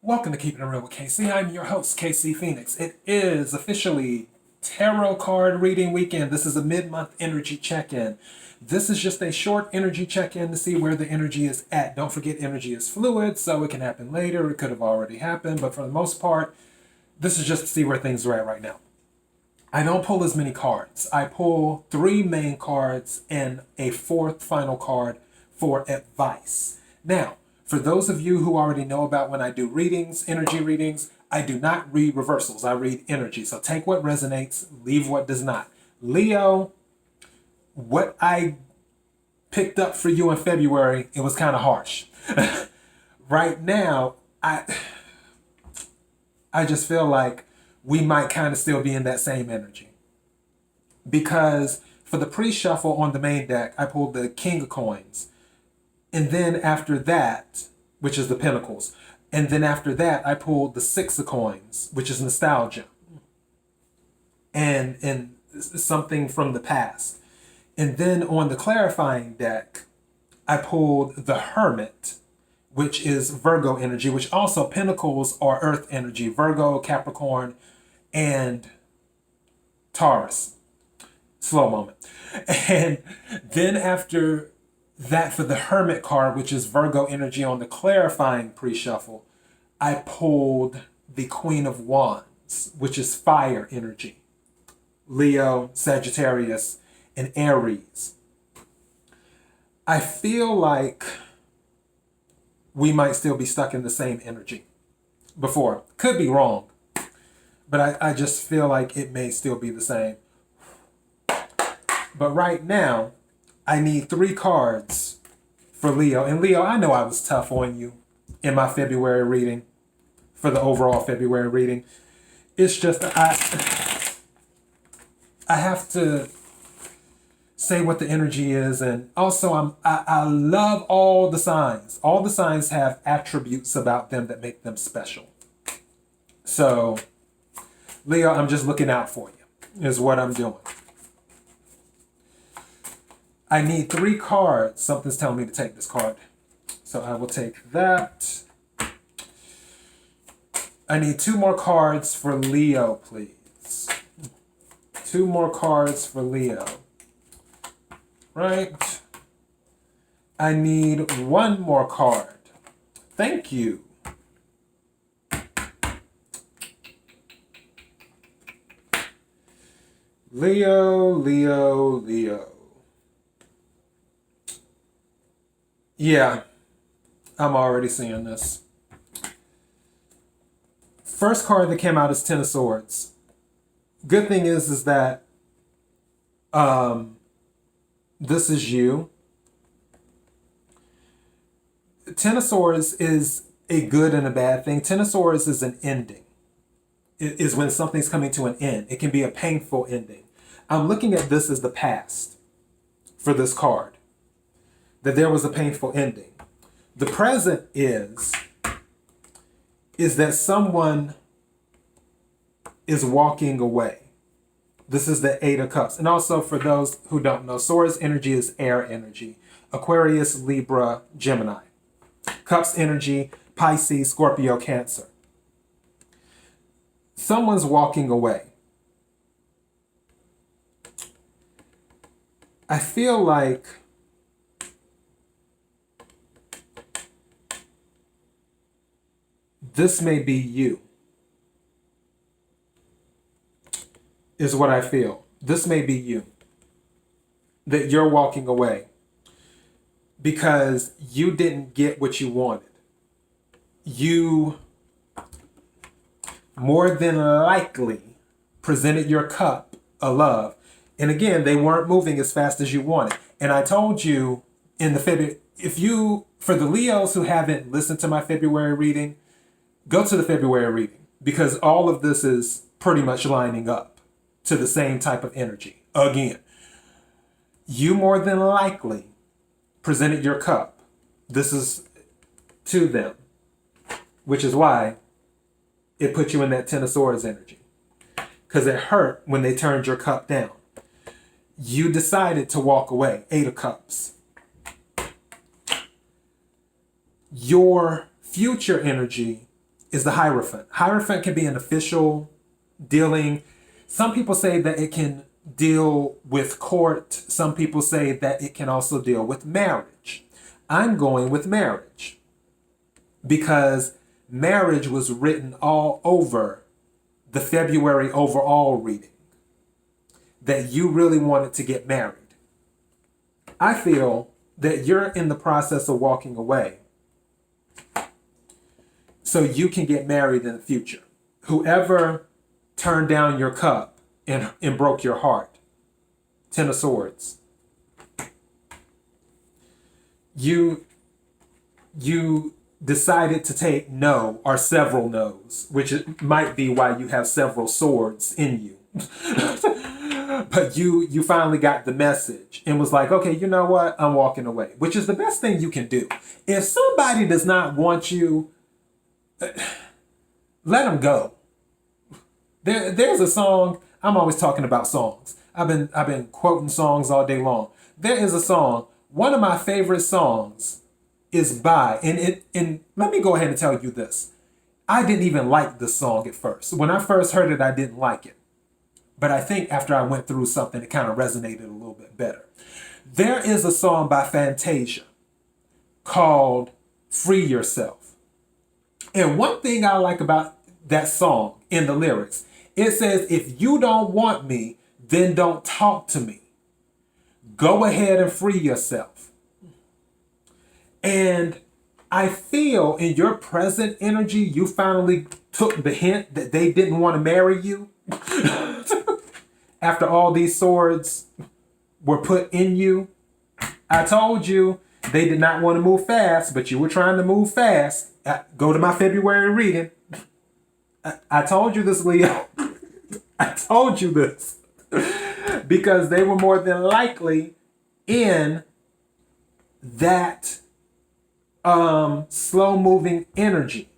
Welcome to Keeping It Real with KC. I'm your host, KC Phoenix. It is officially tarot card reading weekend. This is a mid-month energy check-in. This is just a short energy check-in to see where the energy is at. Don't forget, energy is fluid, so it can happen later. It could have already happened, but for the most part, this is just to see where things are at right now. I don't pull as many cards. I pull 3 main cards and a 4th final card for advice. Now, for those of you who already know about when I do readings, energy readings, I do not read reversals. I read energy. So take what resonates, leave what does not. Leo, what I picked up for you in February, it was kind of harsh. Right now, I just feel like we might kind of still be in that same energy. Because for the pre-shuffle on the main deck, I pulled the King of Coins. And then after that, which is the Pentacles. And then after that, I pulled the 6 of Coins, which is nostalgia. And something from the past. And then on the clarifying deck, I pulled the Hermit, which is Virgo energy, which also Pentacles are Earth energy. Virgo, Capricorn, and Taurus. Slow moment. And then after that, for the Hermit card, which is Virgo energy on the clarifying pre-shuffle, I pulled the Queen of Wands, which is fire energy. Leo, Sagittarius, and Aries. I feel like we might still be stuck in the same energy before. Could be wrong, but I just feel like it may still be the same. But right now, I need 3 cards for Leo. And Leo, I know I was tough on you in my February reading, for the overall February reading. It's just I have to say what the energy is. And also, I love all the signs. All the signs have attributes about them that make them special. So, Leo, I'm just looking out for you, is what I'm doing. I need 3 cards. Something's telling me to take this card. So I will take that. I need 2 more cards for Leo, please. 2 more cards for Leo. Right. I need 1 more card. Thank you. Leo, Leo, Leo. Yeah, I'm already seeing this. First card that came out is 10 of Swords. Good thing is that this is you. 10 of Swords is a good and a bad thing. 10 of Swords is an ending. It is when something's coming to an end. It can be a painful ending. I'm looking at this as the past for this card. That there was a painful ending. The present is that someone is walking away. This is the 8 of Cups. And also for those who don't know, Swords energy is air energy. Aquarius, Libra, Gemini. Cups energy, Pisces, Scorpio, Cancer. Someone's walking away. I feel like this may be you, is what I feel. This may be you, that you're walking away because you didn't get what you wanted. You more than likely presented your cup of love. And again, they weren't moving as fast as you wanted. And I told you in the February, for the Leos who haven't listened to my February reading, go to the February reading, because all of this is pretty much lining up to the same type of energy. Again, you more than likely presented your cup. This is to them, which is why it put you in that 10 of Swords energy, because it hurt when they turned your cup down. You decided to walk away. 8 of Cups. Your future energy is the Hierophant. Hierophant can be an official dealing. Some people say that it can deal with court. Some people say that it can also deal with marriage. I'm going with marriage because marriage was written all over the February overall reading, that you really wanted to get married. I feel that you're in the process of walking away so you can get married in the future. Whoever turned down your cup and broke your heart, Ten of Swords, you decided to take no or several no's, which might be why you have several swords in you. But you finally got the message and was like, okay, you know what? I'm walking away, which is the best thing you can do. If somebody does not want you, let them go. There's a song. I'm always talking about songs. I've been quoting songs all day long. There is a song. One of my favorite songs is by, and let me go ahead and tell you this. I didn't even like this song at first. When I first heard it, I didn't like it. But I think after I went through something, it kind of resonated a little bit better. There is a song by Fantasia called Free Yourself. And one thing I like about that song in the lyrics, it says, if you don't want me, then don't talk to me. Go ahead and free yourself. And I feel in your present energy, you finally took the hint that they didn't want to marry you. After all these swords were put in you. I told you they did not want to move fast, but you were trying to move fast. Go to my February reading. I told you this, Leo. I told you this. Because they were more than likely in that slow-moving energy.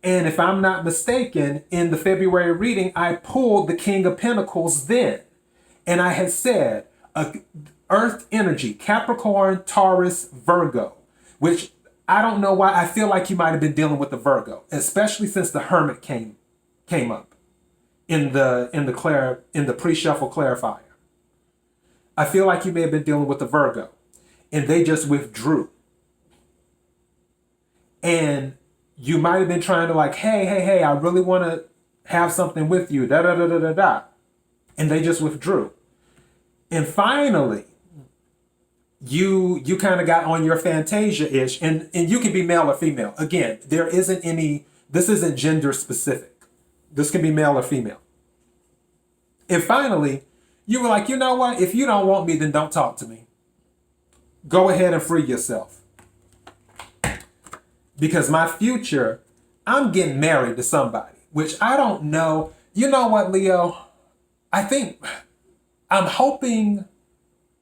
And if I'm not mistaken, in the February reading, I pulled the King of Pentacles then. And I had said, Earth energy, Capricorn, Taurus, Virgo, which I don't know why. I feel like you might have been dealing with the Virgo, especially since the Hermit came up in the pre-shuffle clarifier. I feel like you may have been dealing with the Virgo, and they just withdrew. And you might have been trying to like, hey, I really want to have something with you, da. And they just withdrew. And finally, you kind of got on your Fantasia-ish, and you can be male or female. Again, this isn't gender specific. This can be male or female. And finally, you were like, you know what? If you don't want me, then don't talk to me. Go ahead and free yourself. Because my future, I'm getting married to somebody, which I don't know. You know what, Leo? I'm hoping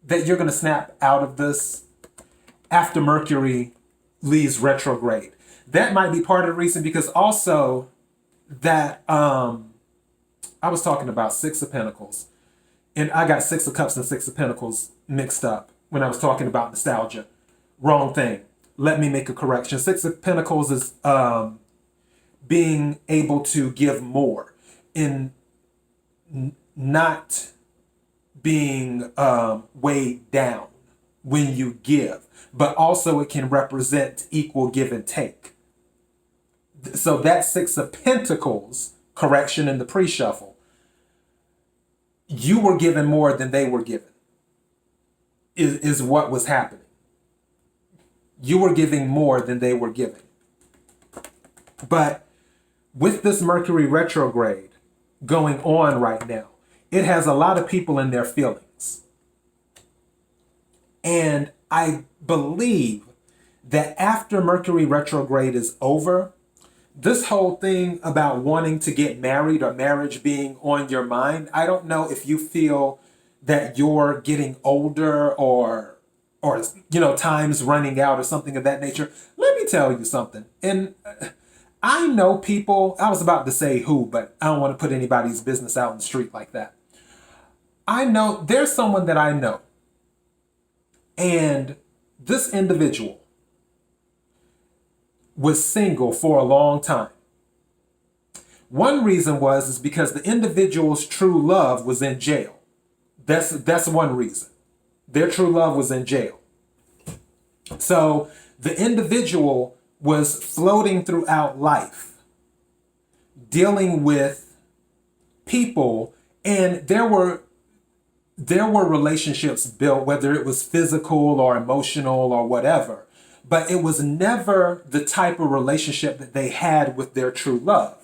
that you're going to snap out of this after Mercury leaves retrograde. That might be part of the reason, because also that I was talking about Six of Pentacles, and I got Six of Cups and Six of Pentacles mixed up when I was talking about nostalgia. Wrong thing. Let me make a correction. Six of Pentacles is being able to give more in not being weighed down when you give, but also it can represent equal give and take. So that Six of Pentacles correction in the pre-shuffle, you were given more than they were given, is what was happening. You were giving more than they were giving. But with this Mercury retrograde going on right now, it has a lot of people in their feelings. And I believe that after Mercury retrograde is over, this whole thing about wanting to get married or marriage being on your mind, I don't know if you feel that you're getting older or time's running out or something of that nature. Let me tell you something. And I know people, I was about to say who, but I don't want to put anybody's business out in the street like that. I know there's someone that I know, and this individual was single for a long time. One reason is because the individual's true love was in jail. That's one reason. Their true love was in jail. So the individual was floating throughout life, dealing with people, and there were relationships built, whether it was physical or emotional or whatever, but it was never the type of relationship that they had with their true love.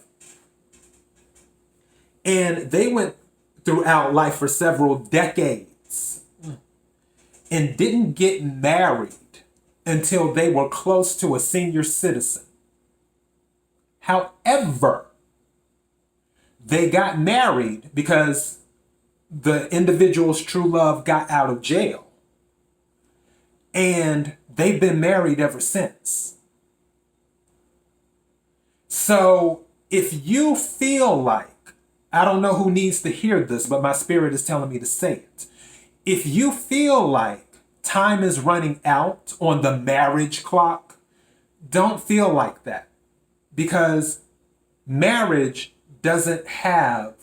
And they went throughout life for several decades and didn't get married until they were close to a senior citizen. However, they got married because the individual's true love got out of jail. And they've been married ever since. So if you feel like, I don't know who needs to hear this, but my spirit is telling me to say it. If you feel like time is running out on the marriage clock, don't feel like that, because marriage doesn't have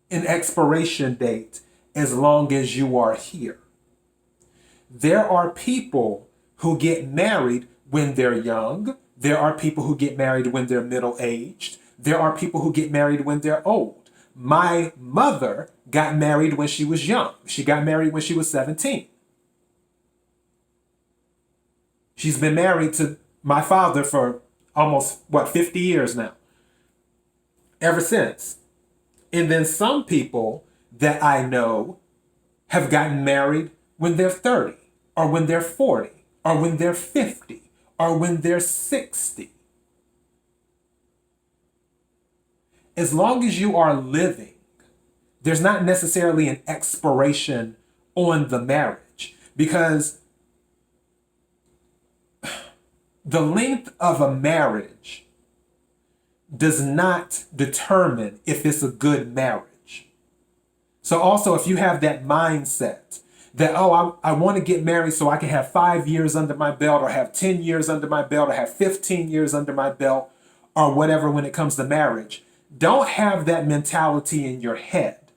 an expiration date as long as you are here. There are people who get married when they're young. There are people who get married when they're middle-aged. There are people who get married when they're old. My mother got married when she was young. She got married when she was 17. She's been married to my father for almost, 50 years now. Ever since. And then some people that I know have gotten married when they're 30, or when they're 40, or when they're 50, or when they're 60. As long as you are living, there's not necessarily an expiration on the marriage, because the length of a marriage does not determine if it's a good marriage. So also, if you have that mindset that, I want to get married so I can have 5 years under my belt, or have 10 years under my belt, or have 15 years under my belt, or whatever when it comes to marriage, don't have that mentality in your head,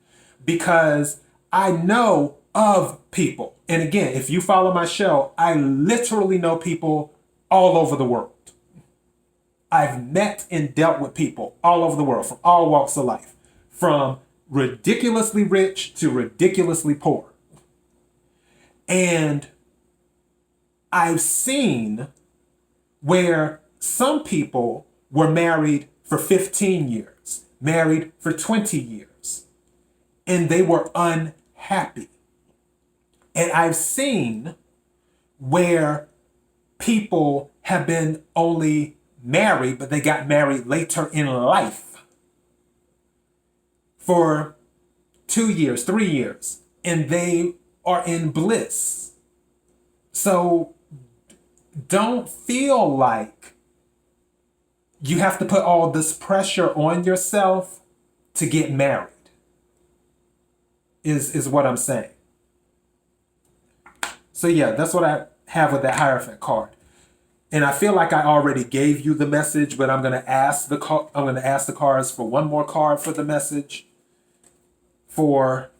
because I know of people. And again, if you follow my show, I literally know people all over the world. I've met and dealt with people all over the world from all walks of life, from ridiculously rich to ridiculously poor. And I've seen where some people were married for 15 years, married for 20 years, and they were unhappy. And I've seen where people have been only married, but they got married later in life for 2 years, 3 years, and they are in bliss. So don't feel like you have to put all this pressure on yourself to get married, is what I'm saying. So yeah, that's what I have with that Hierophant card. And I feel like I already gave you the message, but I'm going to ask the cards for one more card for the message. For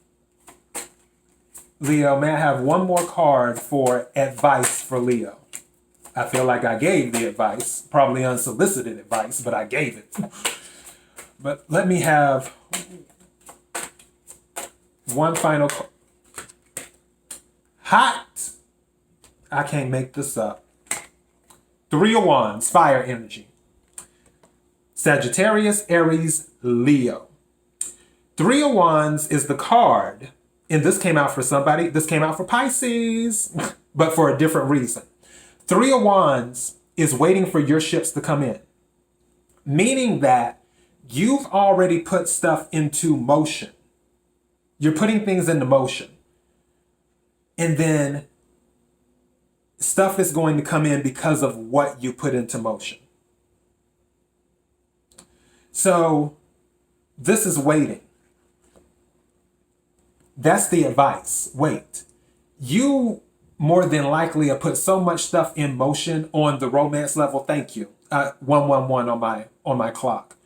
Leo, may I have one more card for advice for Leo? I feel like I gave the advice, probably unsolicited advice, but I gave it. But let me have one final card. Hot. I can't make this up. 3 of Wands, fire energy. Sagittarius, Aries, Leo. 3 of Wands is the card, and this came out for somebody. This came out for Pisces, but for a different reason. 3 of Wands is waiting for your ships to come in, meaning that you've already put stuff into motion. You're putting things into motion. And then stuff is going to come in because of what you put into motion. So this is waiting. That's the advice. Wait. You more than likely have put so much stuff in motion on the romance level. Thank you. 111 on my clock.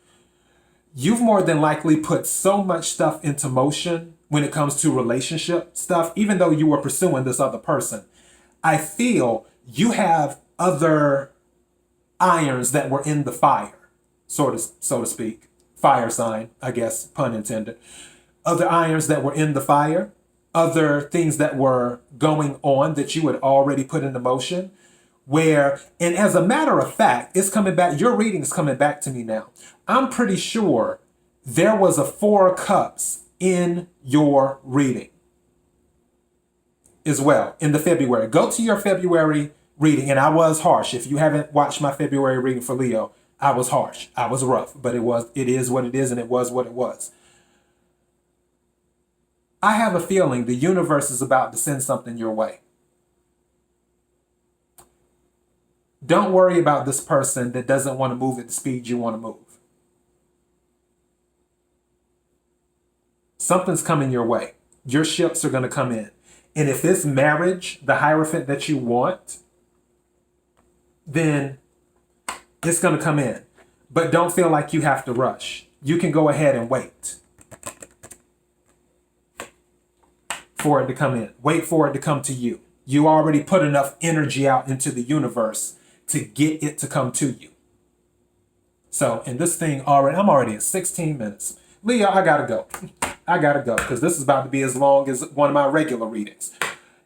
you've more than likely put so much stuff into motion when it comes to relationship stuff, even though you were pursuing this other person. I feel you have other irons that were in the fire, so to speak. Fire sign, I guess, pun intended. Other irons that were in the fire, other things that were going on that you had already put into motion. And as a matter of fact, it's coming back, your reading is coming back to me now. I'm pretty sure there was a 4 of Cups in your reading as well in the February. Go to your February reading, and I was harsh. If you haven't watched my February reading for Leo, I was harsh. I was rough, but it is what it is, and it was what it was. I have a feeling the universe is about to send something your way. Don't worry about this person that doesn't want to move at the speed you want to move. Something's coming your way. Your ships are going to come in. And if it's marriage, the Hierophant that you want, then it's going to come in. But don't feel like you have to rush. You can go ahead and wait for it to come in. Wait for it to come to you. You already put enough energy out into the universe to get it to come to you. So, and this thing I'm already at 16 minutes. Leo, I gotta go. I gotta go because this is about to be as long as one of my regular readings.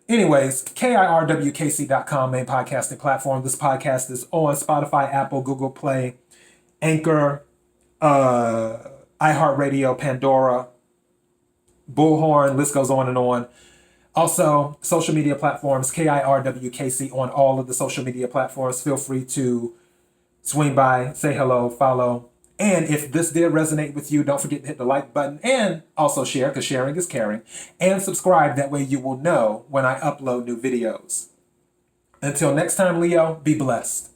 Anyways, KIRWKC.com, main podcasting platform. This podcast is on Spotify, Apple, Google Play, Anchor, iHeartRadio, Pandora, Bullhorn, list goes on and on. Also, social media platforms, KIRWKC on all of the social media platforms. Feel free to swing by, say hello, follow. And if this did resonate with you, don't forget to hit the like button and also share, because sharing is caring. And subscribe, that way you will know when I upload new videos. Until next time, Leo, be blessed.